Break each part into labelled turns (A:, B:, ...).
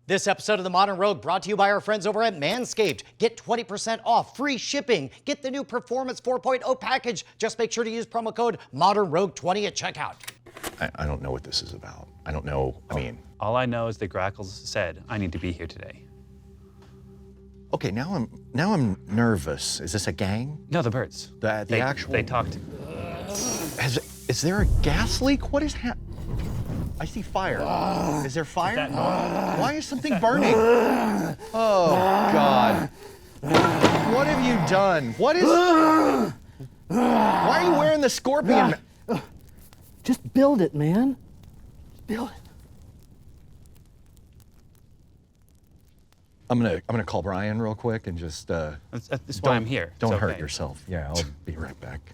A: This episode of The Modern Rogue brought to you by our friends over at Manscaped. Get 20% off, free shipping. Get the new Performance 4.0 package. Just make sure to use promo code ModernRogue20 at checkout.
B: I don't know what this is about. I don't know,
C: All I know is that Grackles said I need to be here today.
B: Okay, now I'm nervous. Is this a gang?
C: No, the birds.
B: The actual...
C: They talked.
B: Is there a gas leak? What is happening? I see fire. Is there fire?
C: Is that
B: Why is something burning? Oh, God. What have you done? What is... Why are you wearing the scorpion?
D: Just build it, man. Just build it.
B: I'm gonna call Brian real quick and just...
C: That's why I'm here.
B: Don't
C: It's
B: hurt
C: okay.
B: yourself. Yeah, I'll be right back.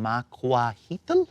B: Macuahuitl?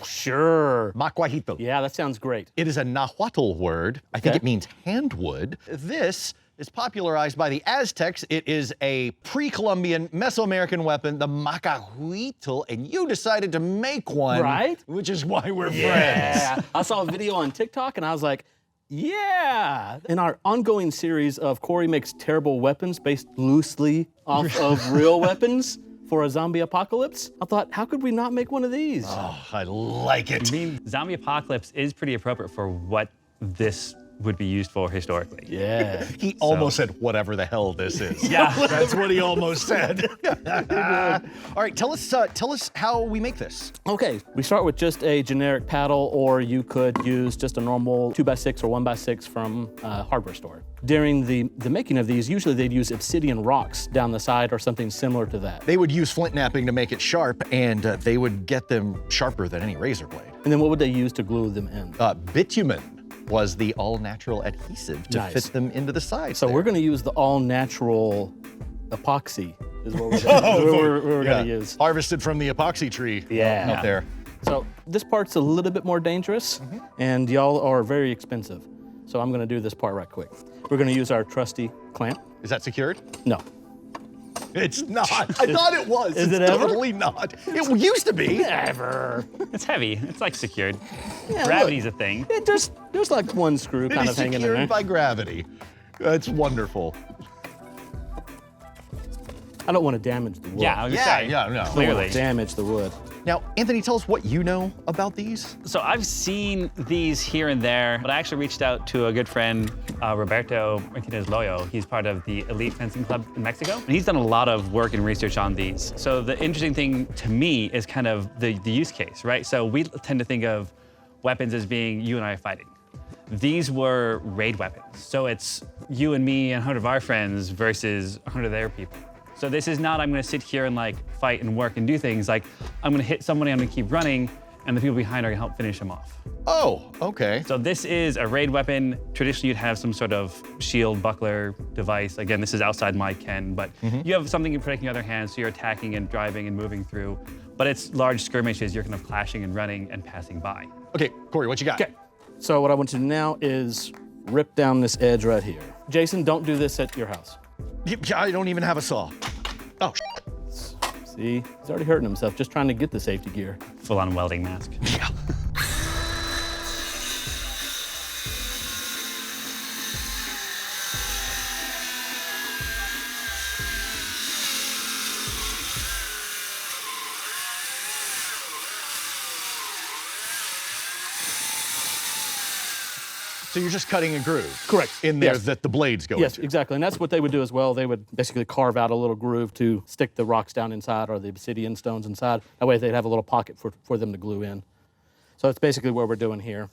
D: Sure.
B: Macuahuitl.
D: Yeah, that sounds great.
B: It is a Nahuatl word. I think
D: Okay.
B: it means handwood. This is popularized by the Aztecs. It is a pre-Columbian Mesoamerican weapon, the Macuahuitl, and you decided to make one.
D: Right?
B: Which is why we're friends.
D: Yeah. I saw a video on TikTok and I was like, yeah. In our ongoing series of Cory makes terrible weapons based loosely off of real weapons for a zombie apocalypse, I thought, how could we not make one of these?
B: Oh, I like it.
C: I mean, zombie apocalypse is pretty appropriate for what this would be used for historically.
D: Yeah.
B: He almost said, whatever the hell this is.
C: Yeah.
B: That's what he almost said. All right, tell us how we make this.
D: Okay, we start with just a generic paddle, or you could use just a normal 2x6 or 1x6 from a hardware store. During the making of these, usually they'd use obsidian rocks down the side or something similar to that.
B: They would use flint napping to make it sharp, and they would get them sharper than any razor blade.
D: And then what would they use to glue them in?
B: Bitumen was the all-natural adhesive to
D: Nice.
B: fit them into the sides.
D: So
B: there.
D: we're gonna use the all-natural epoxy is what we're gonna use.
B: Harvested from the epoxy tree
D: Yeah.
B: out there.
D: So this part's a little bit more dangerous, and y'all are very expensive. So I'm gonna do this part right quick. We're gonna use our trusty clamp.
B: Is that secured?
D: No.
B: It's not. I thought it was.
D: Is
B: it's
D: it ever?
B: totally not. It used to be.
D: Never.
C: It's heavy. It's like secured.
D: Yeah,
C: Gravity's a thing.
D: There's like one screw
B: It
D: kind
B: is
D: of hanging in
B: secured
D: there.
B: by gravity. That's wonderful.
D: I don't want to damage the wood.
C: Yeah, I was gonna
B: Yeah,
C: say.
B: yeah, no.
D: I don't want
C: Clearly.
D: to damage the wood.
B: Now, Anthony, tell us what you know about these.
C: So I've seen these here and there, but I actually reached out to a good friend, Roberto Martinez Loyo. He's part of the Elite Fencing Club in Mexico, and he's done a lot of work and research on these. So the interesting thing to me is kind of the use case, right? So we tend to think of weapons as being you and I fighting. These were raid weapons. So it's you and me and 100 of our friends versus 100 of their people. So this is not, I'm gonna sit here and like fight and work and do things. Like, I'm gonna hit somebody, I'm gonna keep running, and the people behind are gonna help finish them off.
B: Oh, okay.
C: So this is a raid weapon. Traditionally, you'd have some sort of shield, buckler device. Again, this is outside my ken, but you have something protecting your other hand, so you're attacking and driving and moving through. But it's large skirmishes, you're kind of clashing and running and passing by.
B: Okay, Cory, what you got?
D: Okay. So what I want you to do now is rip down this edge right here. Jason, don't do this at your house.
B: I don't even have a saw. Oh,
D: See, he's already hurting himself just trying to get the safety gear.
C: Full-on welding mask.
B: yeah. So you're just cutting a groove.
D: Correct.
B: In there
D: Yes.
B: that the blades go
D: Yes,
B: into.
D: exactly. And that's what they would do as well. They would basically carve out a little groove to stick the rocks down inside or the obsidian stones inside. That way they'd have a little pocket for them to glue in. So that's basically what we're doing here.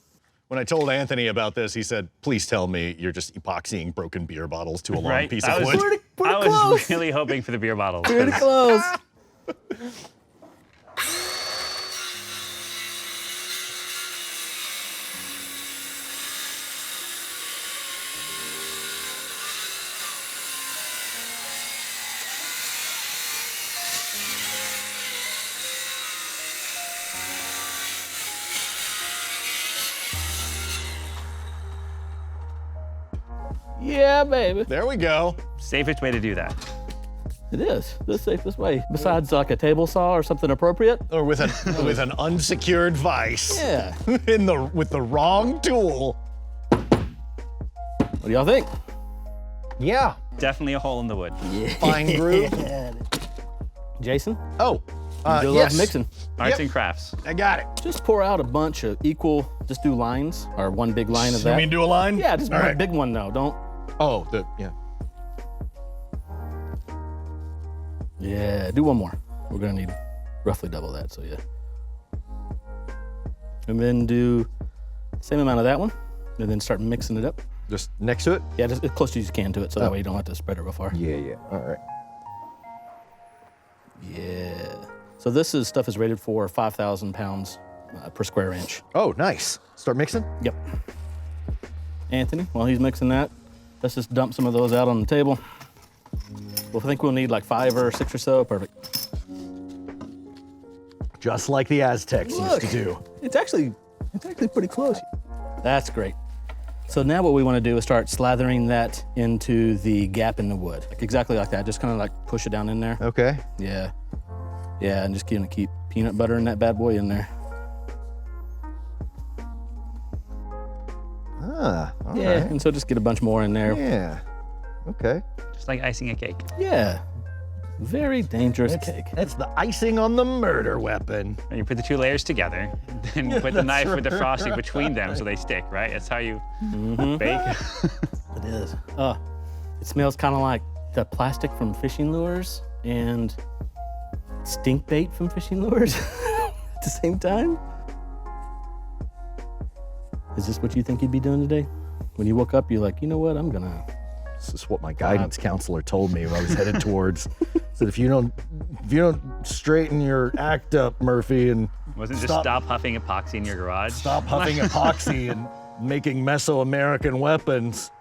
B: When I told Anthony about this, he said, please tell me you're just epoxying broken beer bottles to a long
C: Right?
B: piece
C: I
B: of
C: was-
B: wood.
D: Pretty
C: I was
D: close.
C: really hoping for the beer bottles.
D: Pretty close. Yeah, baby.
B: There we go.
C: Safest way to do that.
D: It is the safest way. Besides like a table saw or something appropriate.
B: Or with an unsecured vise.
D: Yeah.
B: With the wrong tool.
D: What do y'all think?
B: Yeah.
C: Definitely a hole in the wood.
B: Fine groove.
D: Jason,
B: Oh.
D: you do
B: yes.
D: love mixing.
C: Arts
B: Yep.
C: and crafts.
B: I got it.
D: Just pour out a bunch of equal, just do lines, or one big line of
B: You
D: that.
B: mean do a line?
D: Yeah, just
B: All
D: one
B: right.
D: big one though, don't.
B: Oh, yeah.
D: Yeah, do one more. We're gonna need roughly double that, so yeah. And then do the same amount of that one, and then start mixing it up.
B: Just next to it?
D: Yeah, just as close as you can to it, so that way you don't have to spread it real far.
B: Yeah. All right.
D: Yeah. So this stuff is rated for 5,000 pounds per square inch.
B: Oh, nice. Start mixing?
D: Yep. Anthony, while he's mixing that, let's just dump some of those out on the table. We'll think we'll need like 5 or 6 or so. Perfect.
B: Just like the Aztecs used to do.
D: It's actually pretty close. That's great. So now what we want to do is start slathering that into the gap in the wood. Like exactly like that. Just kind of like push it down in there.
B: Okay.
D: Yeah. Yeah, and just gonna keep peanut butter in that bad boy in there.
B: Ah, all
D: Yeah,
B: right.
D: and so just get a bunch more in there.
B: Yeah. Okay.
C: Just like icing a cake.
D: Yeah. Very dangerous cake.
B: That's the icing on the murder weapon.
C: And you put the 2 layers together, then put the knife with the frosting between them so they stick, right? That's how you bake.
D: It is. It smells kind of like the plastic from fishing lures and stink bait from fishing lures at the same time. Is this what you think you'd be doing today? When you woke up, you're like, you know what, I'm gonna.
B: This is what my guidance counselor told me when I was headed towards. Said if you don't straighten your act up, Murphy, and
C: Wasn't just stop huffing epoxy in your garage?
B: stop huffing epoxy and making Mesoamerican weapons,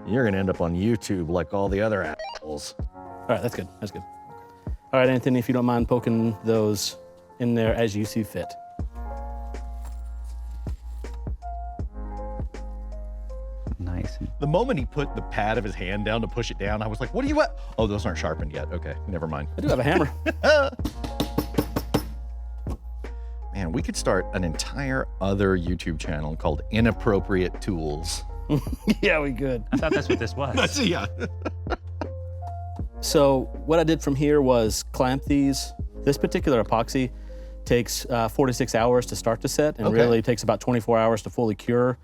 B: you're gonna end up on YouTube like all the other assholes.
D: All right, that's good. That's good. All right, Anthony, if you don't mind poking those in there as you see fit.
C: Nice.
B: The moment he put the pad of his hand down to push it down, I was like, what are you at? Oh, those aren't sharpened yet. Okay, never mind.
D: I do have a hammer.
B: Man, we could start an entire other YouTube channel called Inappropriate Tools.
D: Yeah, we could.
C: I thought that's what this was.
B: Yeah.
D: So what I did from here was clamp these. This particular epoxy takes 4 to 6 hours to start to set, and
B: Okay.
D: really takes about 24 hours to fully cure.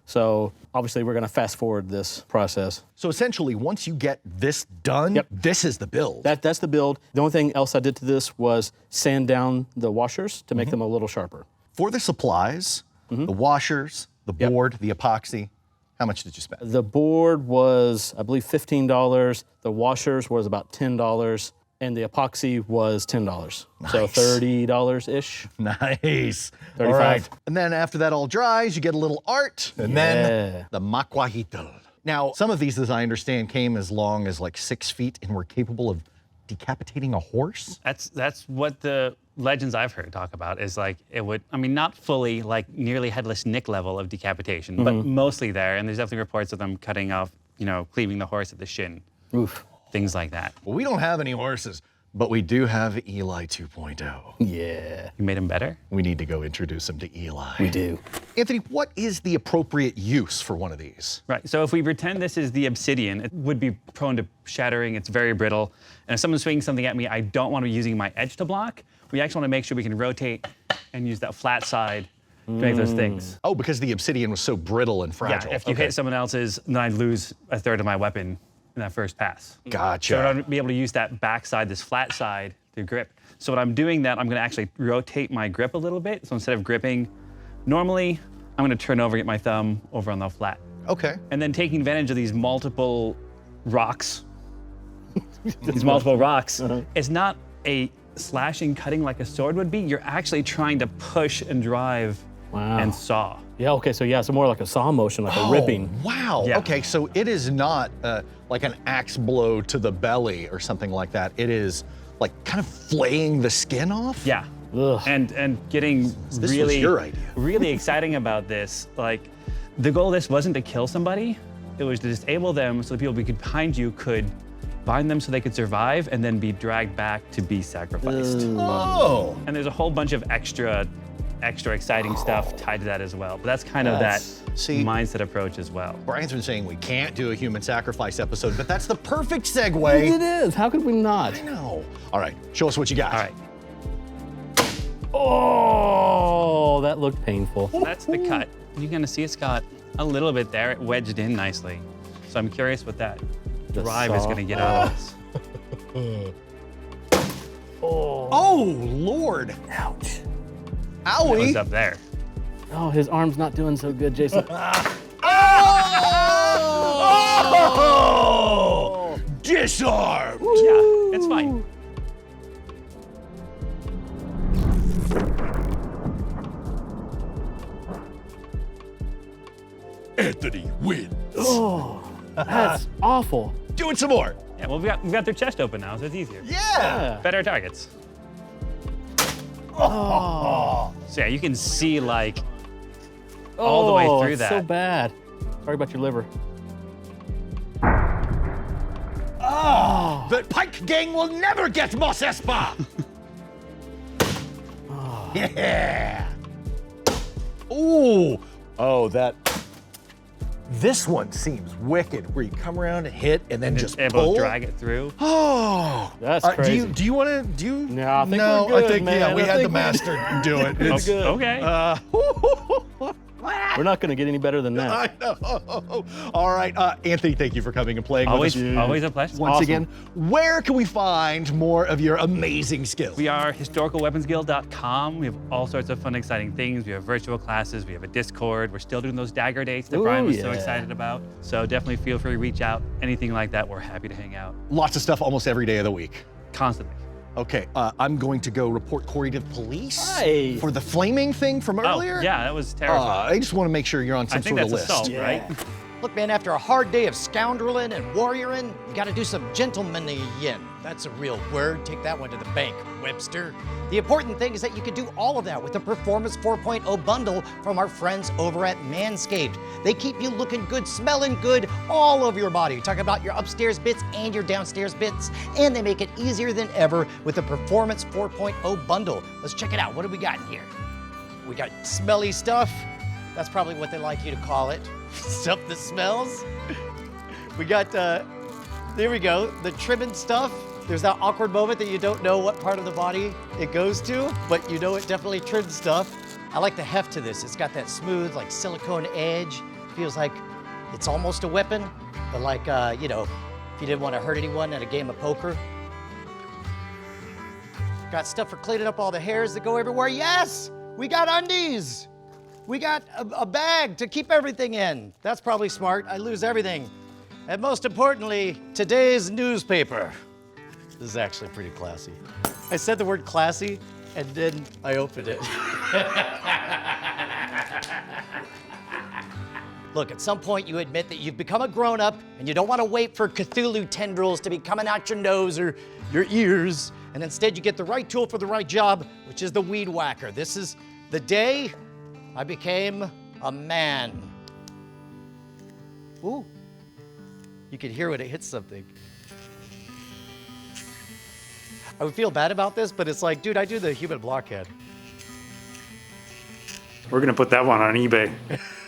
D: So obviously we're gonna fast forward this process.
B: So essentially, once you get this done,
D: Yep.
B: this is the build.
D: That's the build. The only thing else I did to this was sand down the washers to make them a little sharper.
B: For the supplies, the washers, the
D: Yep.
B: board, the epoxy, how much did you spend?
D: The board was, I believe, $15. The washers was about $10. And the epoxy was $10. So
B: Nice.
D: $30-ish.
B: Nice.
D: 35.
B: All right. And then after that all dries, you get a little art, and
D: Yeah.
B: then the Macuahuitl. Now, some of these, as I understand, came as long as like 6 feet and were capable of decapitating a horse.
C: That's what the legends I've heard talk about is like it would, I mean, not fully like nearly headless Nick level of decapitation, but mostly there. And there's definitely reports of them cutting off, cleaving the horse at the shin,
D: Oof.
C: things like that.
B: Well, we don't have any horses, but we do have Eli 2.0.
D: Yeah,
C: You made him better?
B: We need to go introduce him to Eli.
D: we do.
B: Anthony, what is the appropriate use for one of these?
C: Right, so if we pretend this is the obsidian, it would be prone to shattering, it's very brittle. And if someone's swinging something at me, I don't want to be using my edge to block. We actually want to make sure we can rotate and use that flat side to make those things.
B: Oh, because the obsidian was so brittle and fragile.
C: Yeah, if you
B: Okay.
C: hit someone else's, then I'd lose a third of my weapon in that first pass.
B: Gotcha.
C: So I'd be able to use that back side, this flat side, to grip. So when I'm doing that, I'm gonna actually rotate my grip a little bit. So instead of gripping normally, I'm gonna turn over, get my thumb over on the flat.
B: Okay.
C: And then taking advantage of these multiple rocks, it's not a slashing, cutting like a sword would be. You're actually trying to push and drive
D: Wow.
C: and saw.
D: Yeah, okay, so yeah, so more like a saw motion, like a ripping.
B: Oh, wow.
C: Yeah.
B: Okay, so it is not like an axe blow to the belly or something like that. It is like kind of flaying the skin off?
C: Yeah.
D: Ugh.
C: And getting
B: This was
C: really,
B: your idea.
C: really exciting about this. Like, the goal of this wasn't to kill somebody. It was to disable them so the people behind you could bind them so they could survive and then be dragged back to be sacrificed.
B: Oh.
C: And there's a whole bunch of extra exciting stuff tied to that as well. But that's kind of that mindset approach as well.
B: Brian's been saying we can't do a human sacrifice episode, but that's the perfect segue.
D: It is. How could we not?
B: I know. All right, show us what you got.
C: All right.
D: Oh, that looked painful.
C: So that's the cut. You're gonna see it's got a little bit there, it wedged in nicely. So I'm curious what that drive is gonna get out of this.
B: Oh, Lord.
D: Ouch.
B: Owie.
C: Goes up there.
D: Oh, his arm's not doing so good, Jason.
B: Oh! Disarmed.
C: Yeah, it's fine.
B: Anthony wins.
D: Oh, that's awful.
B: Do it some more.
C: Yeah, well, we've got their chest open now, so it's easier.
B: Yeah.
C: Better targets.
D: Oh.
C: So yeah, you can see like all the way through
D: it's
C: that.
D: so bad. Sorry about your liver.
B: Oh, the Pike gang will never get Mos Espa. Yeah. Ooh. Oh, that. This one seems wicked, where you come around and hit and then just
C: able
B: pull.
C: to drag it through.
B: Oh,
D: That's
B: all right,
D: crazy.
B: Do you want to do?
D: No, I think
B: no,
D: we're good,
B: I think
D: man.
B: yeah, we
D: I
B: had the
D: think we-
B: master do it.
D: It's good.
C: Okay.
D: We're not going to get any better than that.
B: I know. All right, Anthony, thank you for coming and playing
C: Always
B: with us.
C: always a pleasure.
B: Once
D: Awesome.
B: again, where can we find more of your amazing skills?
C: We are historicalweaponsguild.com. We have all sorts of fun, exciting things. We have virtual classes. We have a Discord. We're still doing those dagger dates that
D: Ooh,
C: Brian was so
D: yeah.
C: excited about. So definitely feel free to reach out. Anything like that, we're happy to hang out
B: Lots of stuff almost every day of the week.
C: constantly.
B: Okay, I'm going to go report Cory to the police
D: Hi.
B: for the flaming thing from earlier.
C: Oh, yeah, that was terrifying.
B: I just want to make sure you're on some
C: I think
B: sort of
C: that's
B: list.
C: assault, right?
A: Look, man, after a hard day of scoundeling and warrioring, you gotta do some gentlemanly yin. That's a real word. Take that one to the bank, Webster. The important thing is that you can do all of that with the Performance 4.0 bundle from our friends over at Manscaped. They keep you looking good, smelling good all over your body. Talk about your upstairs bits and your downstairs bits, and they make it easier than ever with the Performance 4.0 bundle. Let's check it out. What do we got in here? We got smelly stuff. That's probably what they like you to call it. Stuff that smells. We got, there we go, the trimming stuff. There's that awkward moment that you don't know what part of the body it goes to, but you know it definitely trims stuff. I like the heft to this. It's got that smooth, like silicone edge. Feels like it's almost a weapon, but like, you know, if you didn't want to hurt anyone at a game of poker. Got stuff for cleaning up all the hairs that go everywhere. Yes, we got undies. We got a bag to keep everything in. That's probably smart. I lose everything. And most importantly, today's newspaper. This is actually pretty classy. I said the word classy, and then I opened it. Look, at some point you admit that you've become a grown-up and you don't want to wait for Cthulhu tendrils to be coming out your nose or your ears, and instead you get the right tool for the right job, which is the Weed Whacker. This is the day I became a man. Ooh, you can hear when it hits something. I would feel bad about this, but it's like, dude, I do the human blockhead.
E: We're gonna put that one on eBay.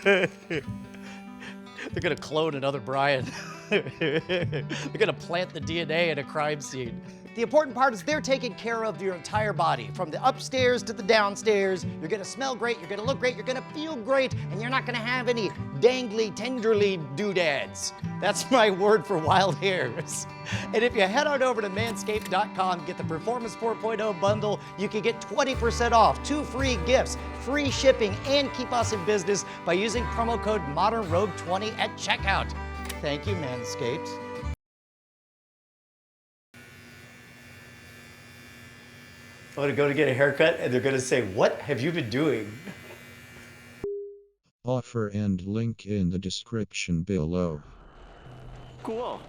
A: They're gonna clone another Brian. They're gonna plant the DNA in a crime scene. The important part is they're taking care of your entire body, from the upstairs to the downstairs. You're gonna smell great, you're gonna look great, you're gonna feel great, and you're not gonna have any dangly, tenderly doodads. That's my word for wild hairs. And if you head on over to manscaped.com, get the Performance 4.0 bundle, you can get 20% off, 2 free gifts, free shipping, and keep us in business by using promo code ModernRogue20 at checkout. Thank you, Manscaped. I'm gonna go to get a haircut and they're gonna say, "What have you been doing?"
F: Offer and link in the description below.
G: Cool.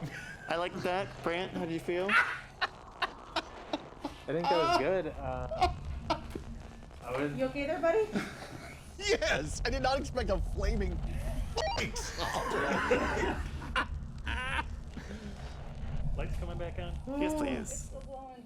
G: I like that. Brandt, how do you feel?
H: I think that was good.
I: You okay there, buddy?
B: Yes, I did not expect a flaming
C: Lights
H: coming back on?
G: Yes, please.